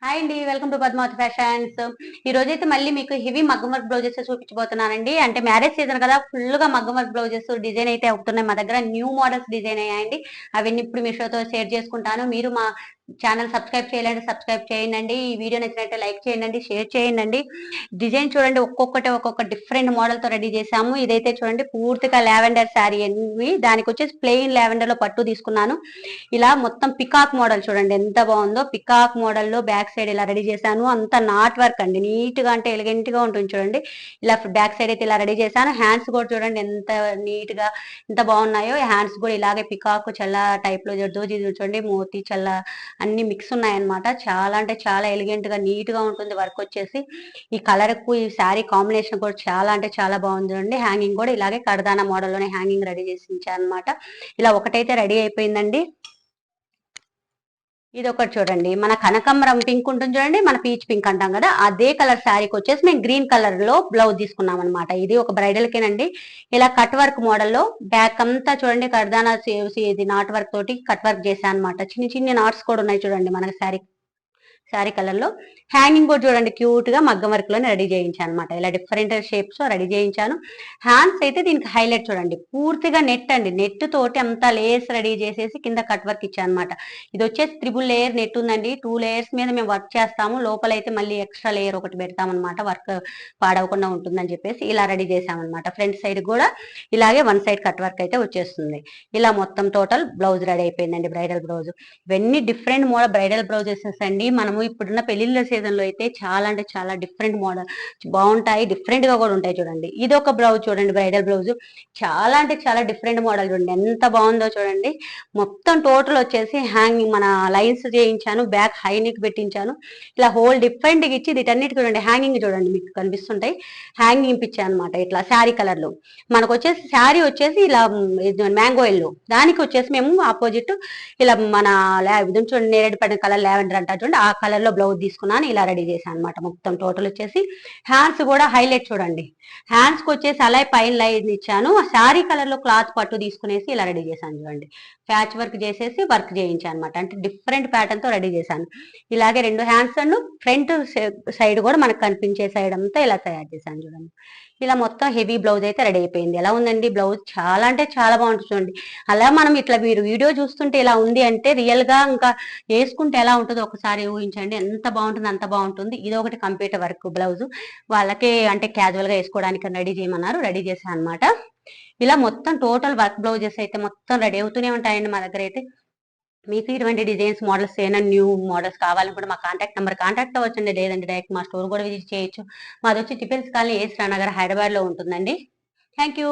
Hi అండి, welcome to Padmavati fashions. ఈ రోజైతే మళ్ళీ మీకు హెవీ మగ్గం వర్క్ బ్లౌజెస్ చూపించబోతున్నానండి. అంటే మ్యారేజ్ సీజన్ కదా, ఫుల్ గా మగ్గం వర్క్ బ్లౌజెస్ డిజైన్ అయితే అవుతున్నాయి. మా దగ్గర న్యూ మోడల్స్ డిజైన్ అయ్యాయండి. అవన్నీ ఇప్పుడు మీషోతో షేర్ చేసుకుంటాను. మీరు మా ఛానల్ సబ్స్క్రైబ్ చేయాలంటే సబ్స్క్రైబ్ చేయండి. ఈ వీడియో నచ్చినట్టే లైక్ చేయండి, షేర్ చేయండి. డిజైన్ చూడండి, ఒక్కొక్క డిఫరెంట్ మోడల్ తో రెడీ చేసాము. ఇదైతే చూడండి పూర్తిగా లావెండర్ శారీ అండి. దానికి వచ్చేసి ప్లెయిన్ లావెండర్ లో పట్టు తీసుకున్నాను. ఇలా మొత్తం పికాక్ మోడల్ చూడండి ఎంత బాగుందో. పికాక్ మోడల్ లో బ్యాక్ సైడ్ ఇలా రెడీ చేశాను. అంత నాట్ వర్క్ అండి, నీట్ గా అంటే ఎలిగెంట్ గా ఉంటుంది చూడండి. ఇలా బ్యాక్ సైడ్ అయితే ఇలా రెడీ చేశాను. హ్యాండ్స్ కూడా చూడండి ఎంత నీట్ గా ఎంత బాగున్నాయో. హ్యాండ్స్ కూడా ఇలాగే పికాక్ చల్ల టైప్ లో దోజీ చూడండి, మోతీ చల్ల అన్ని మిక్స్ ఉన్నాయన్నమాట. చాలా అంటే చాలా ఎలిగెంట్ గా నీట్ గా ఉంటుంది వర్క్ వచ్చేసి. ఈ కలర్ కు ఈ శారీ కాంబినేషన్ కూడా చాలా అంటే చాలా బాగుంది అండి. హ్యాంగింగ్ కూడా ఇలాగే కడదానా మోడల్ లోనే హ్యాంగింగ్ రెడీ చేసి ఇచ్చాను అనమాట. ఇలా ఒకటైతే రెడీ అయిపోయిందండి. ఇది ఒకటి చూడండి, మన కనకాంబరం పింక్ ఉంటుంది చూడండి, మన పీచ్ పింక్ అంటాం కదా, అదే కలర్ శారీకి వచ్చేసి మేము గ్రీన్ కలర్ లో బ్లౌజ్ తీసుకున్నాం అనమాట. ఇది ఒక బ్రైడల్ కేనండి. ఇలా కట్ వర్క్ మోడల్లో బ్యాక్ అంతా చూడండి కర్దానా ఇది నాట్ వర్క్ తోటి కట్ వర్క్ చేశాను అనమాట. చిన్న చిన్న నాట్స్ కూడా ఉన్నాయి చూడండి మనకి శారీ కలర్ లో. హ్యాంగింగ్ కూడా చూడండి క్యూట్ గా మగ్గం వర్క్ లోనే రెడీ చేయించాను అనమాట. ఇలా డిఫరెంట్ షేప్స్ రెడీ చేయించాను. హ్యాండ్స్ అయితే దీనికి హైలైట్ చూడండి, పూర్తిగా నెట్ అండి. నెట్ తోటి అంతా లేయర్స్ రెడీ చేసేసి కింద కట్ వర్క్ ఇచ్చాను అనమాట. ఇది వచ్చేసి 3 లేయర్ నెట్ ఉందండి. 2 లేయర్స్ మీద మేము వర్క్ చేస్తాము. లోపలైతే మళ్ళీ ఎక్స్ట్రా లేయర్ ఒకటి పెడతామన్నమాట, వర్క్ పాడవకుండా ఉంటుందని చెప్పేసి ఇలా రెడీ చేసామన్నమాట. ఫ్రంట్ సైడ్ కూడా ఇలాగే 1 సైడ్ కట్ వర్క్ అయితే వచ్చేస్తుంది. ఇలా మొత్తం టోటల్ బ్లౌజ్ రెడీ అయిపోయిందండి, బ్రైడల్ బ్లౌజ్. ఇవన్నీ డిఫరెంట్ మోడల్ బ్రైడల్ బ్లౌజెస్ అండి. మనము ఇప్పుడున్న పెళ్లిళ్ళ సీజన్ లో అయితే చాలా అంటే చాలా డిఫరెంట్ మోడల్ బాగుంటాయి, డిఫరెంట్ గా కూడా ఉంటాయి చూడండి. ఇది ఒక బ్లౌజ్ చూడండి, బ్రైడల్ బ్లౌజ్. చాలా అంటే చాలా డిఫరెంట్ మోడల్ చూడండి ఎంత బాగుందో చూడండి. మొత్తం టోటల్ వచ్చేసి హ్యాంగింగ్ మన లైన్స్ చేయించాను, బ్యాక్ హై నెక్ పెట్టించాను. ఇలా హోల్ డిఫరెంట్ గా ఇచ్చి వీటన్నిటి చూడండి హ్యాంగింగ్ చూడండి మీకు కనిపిస్తుంటాయి. హ్యాంగింగ్ ఇప్పించాను అనమాట ఇట్లా శారీ కలర్ లో. మనకు వచ్చేసి శారీ వచ్చేసి ఇలా మ్యాంగో ఎల్లో, దానికి వచ్చేసి మేము ఆపోజిట్ ఇలా మన చూడండి నేరేడు పడిన కలర్ లావెండర్ అంటారు చూడండి, ఆ కలర్ లో బ్లౌజ్ తీసుకున్నాను. ఇలా రెడీ చేశాను అనమాట. మొత్తం టోటల్ వచ్చేసి హ్యాండ్స్ కూడా హైలైట్ చూడండి. హ్యాండ్స్ కి వచ్చేసి అలా పైన లైన్ ఇచ్చాను. ఆ శారీ కలర్ లో క్లాత్ పట్టు తీసుకునేసి ఇలా రెడీ చేశాను చూడండి. ప్యాచ్ వర్క్ చేసేసి వర్క్ చేయించాను అనమాట. అంటే డిఫరెంట్ ప్యాటర్న్ తో రెడీ చేశాను. ఇలాగే 2 హ్యాండ్స్ అండ్ ఫ్రంట్ సైడ్ కూడా మనకు కనిపించే సైడ్ అంతా ఇలా తయారు చేశాను చూడండి. ఇలా మొత్తం హెవీ బ్లౌజ్ అయితే రెడీ అయిపోయింది. ఎలా ఉందండి బ్లౌజ్? చాలా అంటే చాలా బాగుంటుంది చూడండి. అలా మనం ఇట్లా మీరు వీడియో చూస్తుంటే ఇలా ఉంది అంటే రియల్ గా ఇంకా వేసుకుంటే ఎలా ఉంటుందో ఒకసారి ఊహించండి. ఎంత బాగుంటుంది అంత బాగుంటుంది. ఇది ఒకటి కంప్యూటర్ వర్క్ బ్లౌజ్. వాళ్ళకే అంటే క్యాజువల్ గా వేసుకోవడానికి రెడీ చేయమన్నారు, రెడీ చేశాను అనమాట. ఇలా మొత్తం టోటల్ వర్క్ బ్లౌజెస్ అయితే మొత్తం రెడీ అవుతూనే ఉంటాయండి మా దగ్గర అయితే. మీకు ఇటువంటి డిజైన్స్ మోడల్స్ ఏమైనా న్యూ మోడల్స్ కావాలనుకుంటే మా కాంటాక్ట్ నెంబర్ కాంటాక్ట్ అవ్వచ్చండి. లేదంటే డైరెక్ట్ మా స్టోర్ కూడా విజిట్ చేయొచ్చు. మాది వచ్చి టిఫిన్స్ కాలనీ, ఏస్ నగర్, హైదరాబాద్ లో ఉంటుందండి. Thank you.